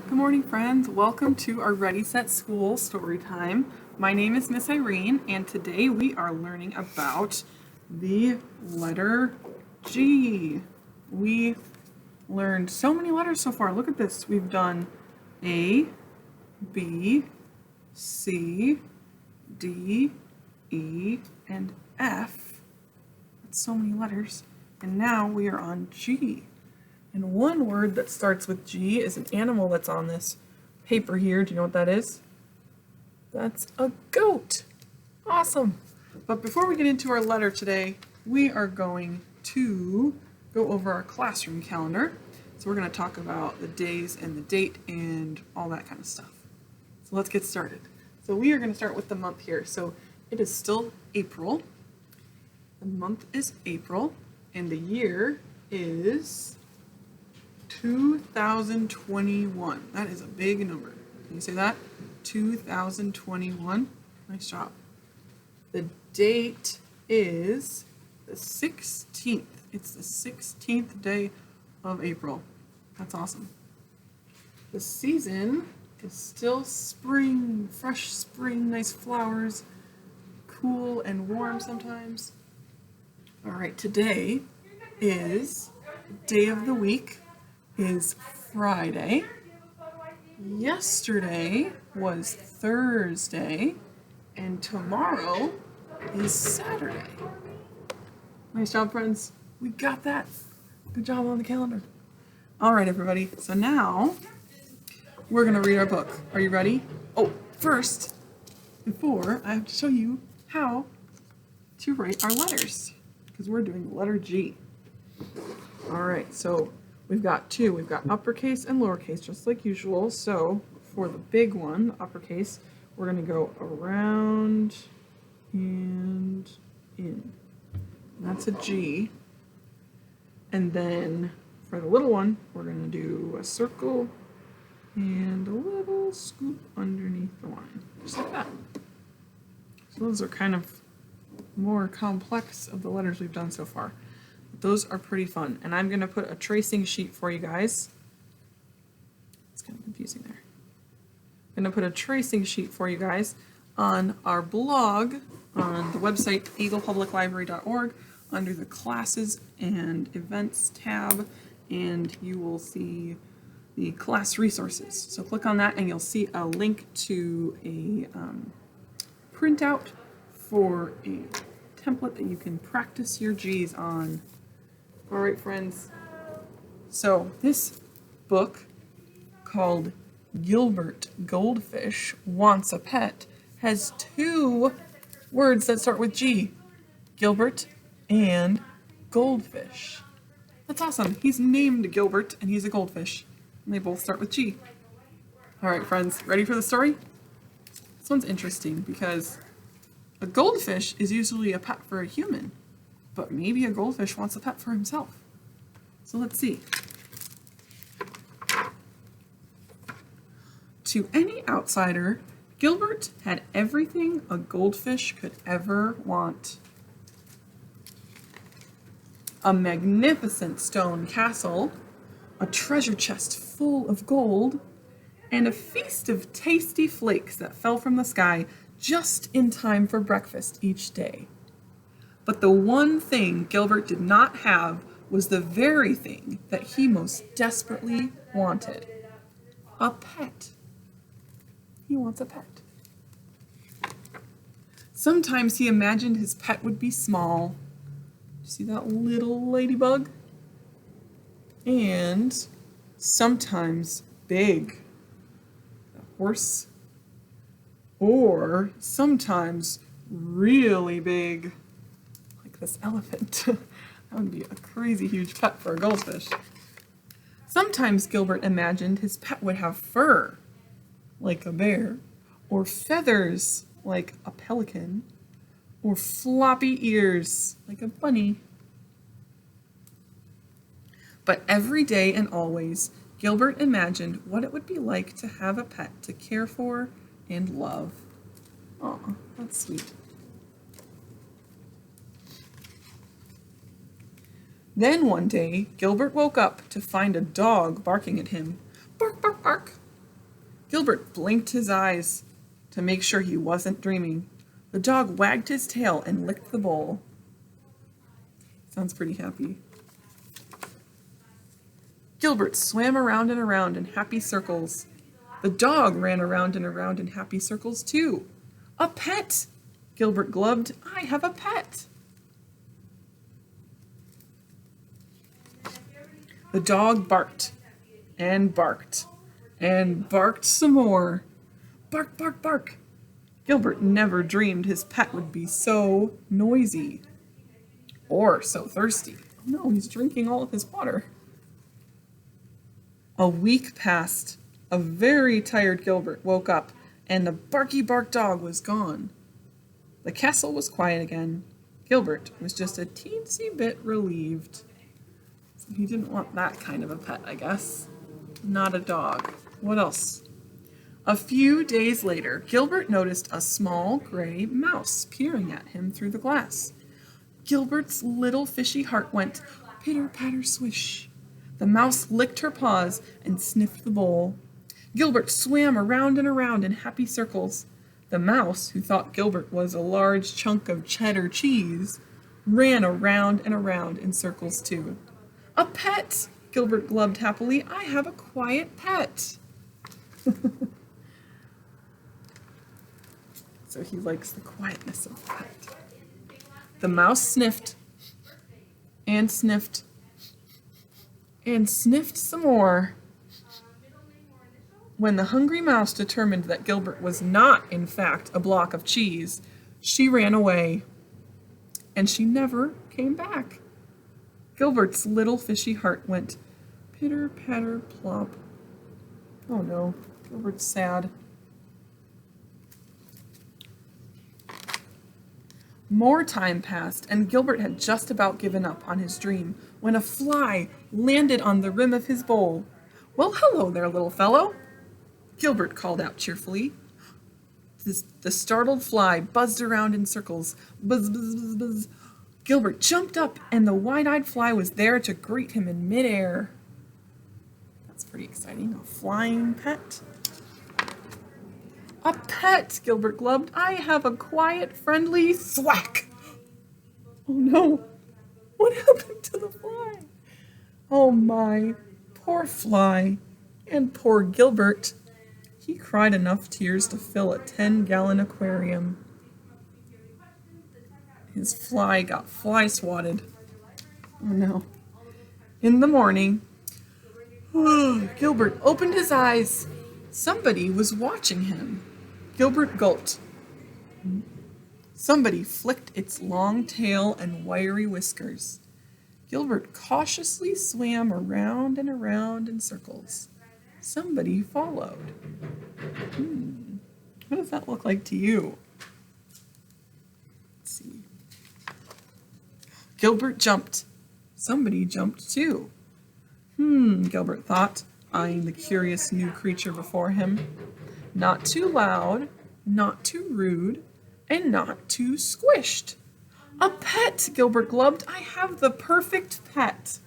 Good morning, friends. Welcome to our Ready, Set, School story time. My name is Miss Irene, and today we are learning about the letter G. We learned so many letters so far. Look at this. We've done A, B, C, D, E, and F. That's so many letters. And now we are on G. And one word that starts with G is an animal that's on this paper here. Do you know what that is? That's a goat. Awesome. But before we get into our letter today, we are going to go over our classroom calendar. So we're going to talk about the days and the date and all that kind of stuff. So let's get started. So we are going to start with the month here. So it is still April. The month is April, and the year is 2021. That is a big number. Can you say that? 2021. Nice job. The date is the 16th. It's the 16th day of April. That's awesome. The season is still spring, fresh spring, nice flowers, cool and warm sometimes. All right, today is day of the week is Friday. Yesterday was Thursday, and tomorrow is Saturday. Nice job, friends. We got that. Good job on the calendar. All right, everybody. So now we're going to read our book. Are you ready? Oh, first, before, I have to show you how to write our letters, because we're doing the letter G. All right, so we've got two. We've got uppercase and lowercase, just like usual. So for the big one, uppercase, we're going to go around and in. And that's a G. And then for the little one, we're going to do a circle and a little scoop underneath the line, just like that. So those are kind of more complex of the letters we've done so far. Those are pretty fun, and I'm going to put a tracing sheet for you guys. It's kind of confusing there. I'm going to put a tracing sheet for you guys on our blog on the website eaglepubliclibrary.org under the classes and events tab, and you will see the class resources. So click on that and you'll see a link to a printout for a template that you can practice your G's on. All right, friends. So this book called Gilbert Goldfish Wants a Pet has two words that start with G. Gilbert and goldfish. That's awesome. He's named Gilbert and he's a goldfish. And they both start with G. All right, friends, ready for the story? This one's interesting because a goldfish is usually a pet for a human, but maybe a goldfish wants a pet for himself. So let's see. To any outsider, Gilbert had everything a goldfish could ever want. A magnificent stone castle, a treasure chest full of gold, and a feast of tasty flakes that fell from the sky just in time for breakfast each day. But the one thing Gilbert did not have was the very thing that he most desperately wanted. A pet. He wants a pet. Sometimes he imagined his pet would be small. See that little ladybug? And sometimes big. A horse. Or sometimes really big. This elephant. That would be a crazy huge pet for a goldfish. Sometimes Gilbert imagined his pet would have fur, like a bear, or feathers, like a pelican, or floppy ears, like a bunny. But every day and always, Gilbert imagined what it would be like to have a pet to care for and love. Aw, that's sweet. Then one day, Gilbert woke up to find a dog barking at him. Bark, bark, bark. Gilbert blinked his eyes to make sure he wasn't dreaming. The dog wagged his tail and licked the bowl. Sounds pretty happy. Gilbert swam around and around in happy circles. The dog ran around and around in happy circles too. A pet! Gilbert glubbed. I have a pet! The dog barked and barked and barked some more. Bark, bark, bark. Gilbert never dreamed his pet would be so noisy or so thirsty. Oh no, he's drinking all of his water. A week passed. A very tired Gilbert woke up, and the barky bark dog was gone. The castle was quiet again. Gilbert was just a teensy bit relieved. So he didn't want that kind of a pet, I guess. Not a dog. What else? A few days later, Gilbert noticed a small gray mouse peering at him through the glass. Gilbert's little fishy heart went pitter-patter swish. The mouse licked her paws and sniffed the bowl. Gilbert swam around and around in happy circles. The mouse, who thought Gilbert was a large chunk of cheddar cheese, ran around and around in circles too. A pet! Gilbert glubbed happily. I have a quiet pet. So he likes the quietness of the pet. The mouse sniffed and sniffed and sniffed some more. When the hungry mouse determined that Gilbert was not, in fact, a block of cheese, she ran away, and she never came back. Gilbert's little fishy heart went pitter-patter plop. Oh no, Gilbert's sad. More time passed, and Gilbert had just about given up on his dream when a fly landed on the rim of his bowl. Well, hello there, little fellow, Gilbert called out cheerfully. The startled fly buzzed around in circles. Buzz, buzz, buzz, buzz. Gilbert jumped up, and the wide-eyed fly was there to greet him in midair. That's pretty exciting. A flying pet. A pet, Gilbert glubbed. I have a quiet, friendly thwack. Oh no, what happened to the fly? Oh my, poor fly, and poor Gilbert. He cried enough tears to fill a 10-gallon aquarium. His fly got fly-swatted. Oh no. In the morning, Gilbert opened his eyes. Somebody was watching him. Gilbert gulped. Somebody flicked its long tail and wiry whiskers. Gilbert cautiously swam around and around in circles. Somebody followed. What does that look like to you? Let's see. Gilbert jumped. Somebody jumped too. Gilbert thought, eyeing the curious new creature before him. Not too loud, not too rude, and not too squished. A pet, Gilbert glubbed. I have the perfect pet.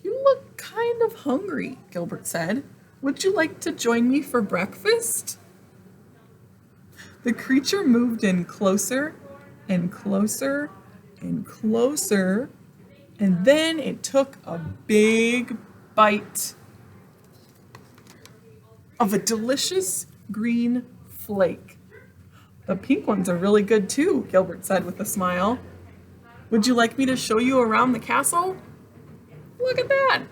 You look kind of hungry, Gilbert said. Would you like to join me for breakfast? The creature moved in closer and closer and closer, and then it took a big bite of a delicious green flake. The pink ones are really good too, Gilbert said with a smile. Would you like me to show you around the castle? Look at that!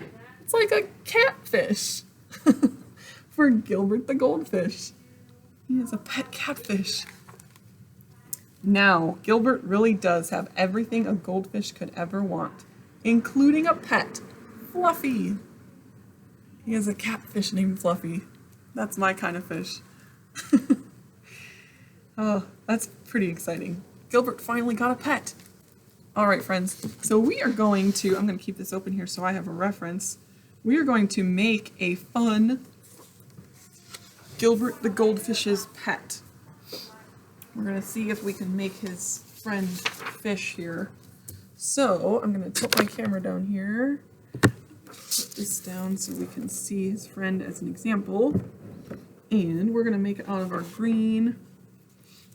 It's like a catfish for Gilbert the goldfish. He has a pet catfish. Now, Gilbert really does have everything a goldfish could ever want, including a pet, Fluffy. He has a catfish named Fluffy. That's my kind of fish. Oh, that's pretty exciting. Gilbert finally got a pet. All right, friends. So we are going to, I'm going to keep this open here so I have a reference. We are going to make a fun Gilbert the goldfish's pet. We're going to see if we can make his friend fish here. So I'm going to tilt my camera down here. put this down so we can see his friend as an example. And we're going to make it out of our green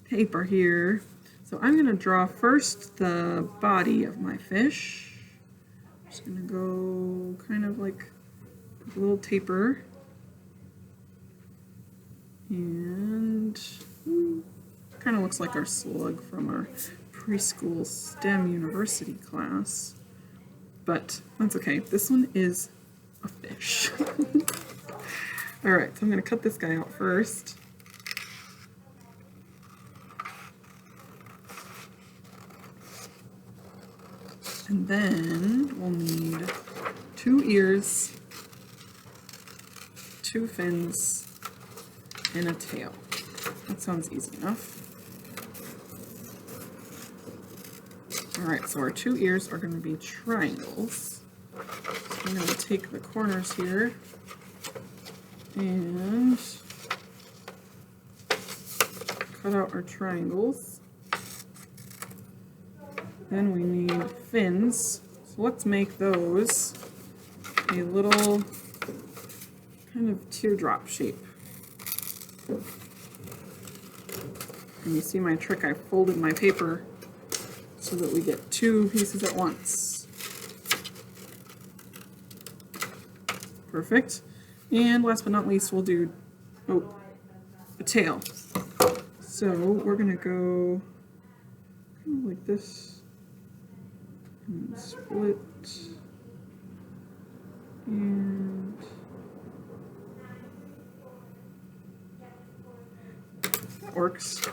paper here. So I'm going to draw first the body of my fish. I'm just going to go kind of like a little taper. And kind of looks like our slug from our preschool STEM university class. But that's okay. This one is a fish. Alright, so I'm going to cut this guy out first. And then we'll need 2 ears, 2 fins, and a tail. That sounds easy enough. Alright, so our 2 ears are going to be triangles. So I'm going to take the corners here and cut out our triangles. Then we need fins. So let's make those a little kind of teardrop shape. And you see my trick, I folded my paper so that we get 2 pieces at once. Perfect. And last but not least, we'll do a tail. So we're going to go kind of like this and split and that works.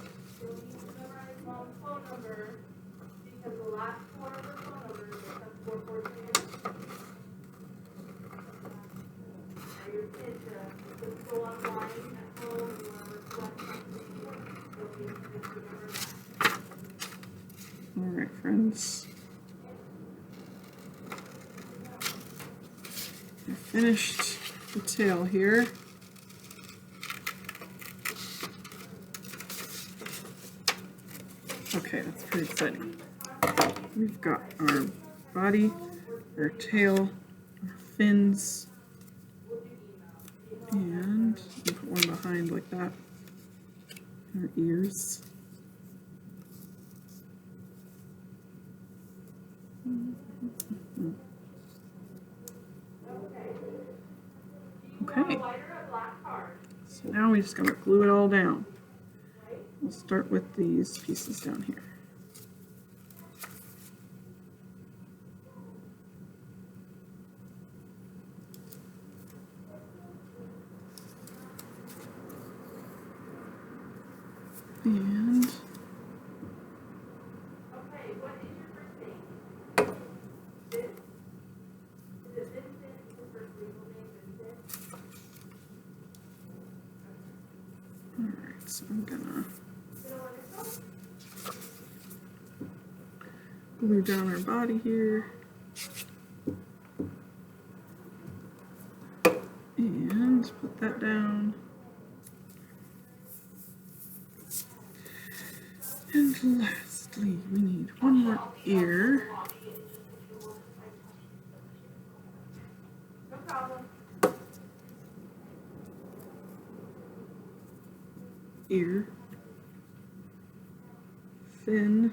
Alright, friends. I finished the tail here. Okay, that's pretty exciting. We've got our body, our tail, our fins, and we put one behind like that, our ears. Okay, so now we just gotta glue it all down. We'll start with these pieces down here. And alright, so I'm gonna glue down our body here. And put that down. And lastly, we need one more ear. Ear, fin,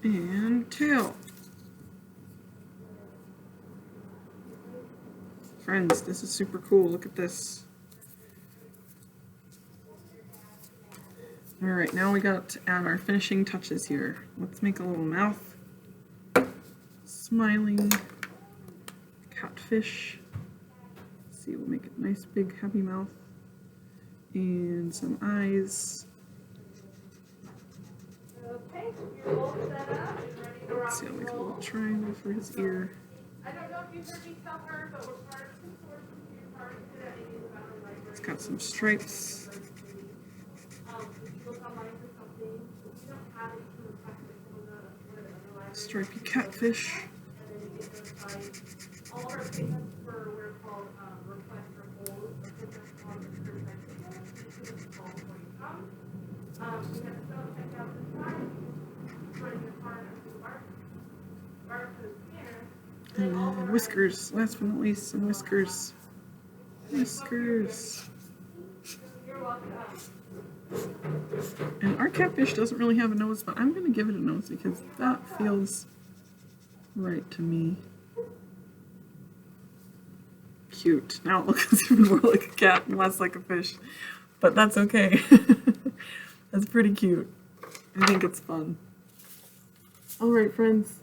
and tail. Friends, this is super cool. Look at this. Alright, now we got to add our finishing touches here. Let's make a little mouth. Smiling catfish. Let's see, we'll make a nice big happy mouth. And some eyes. Let's see, I'll make a little triangle for his ear. It's got some stripes. Stripy catfish. And then whiskers, last but not least, some whiskers. Whiskers. And our catfish doesn't really have a nose, but I'm going to give it a nose because that feels right to me. Cute. Now it looks even more like a cat and less like a fish, but that's okay. That's pretty cute. I think it's fun. Alright friends,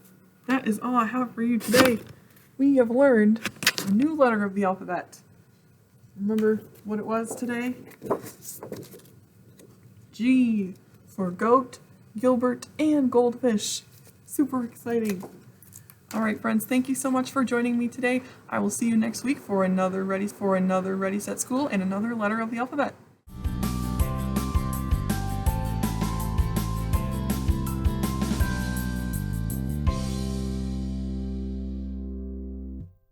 that is all I have for you today. We have learned a new letter of the alphabet. Remember what it was today? G for goat, Gilbert, and goldfish. Super exciting. Alright friends, thank you so much for joining me today. I will see you next week for another Ready Set School and another letter of the alphabet.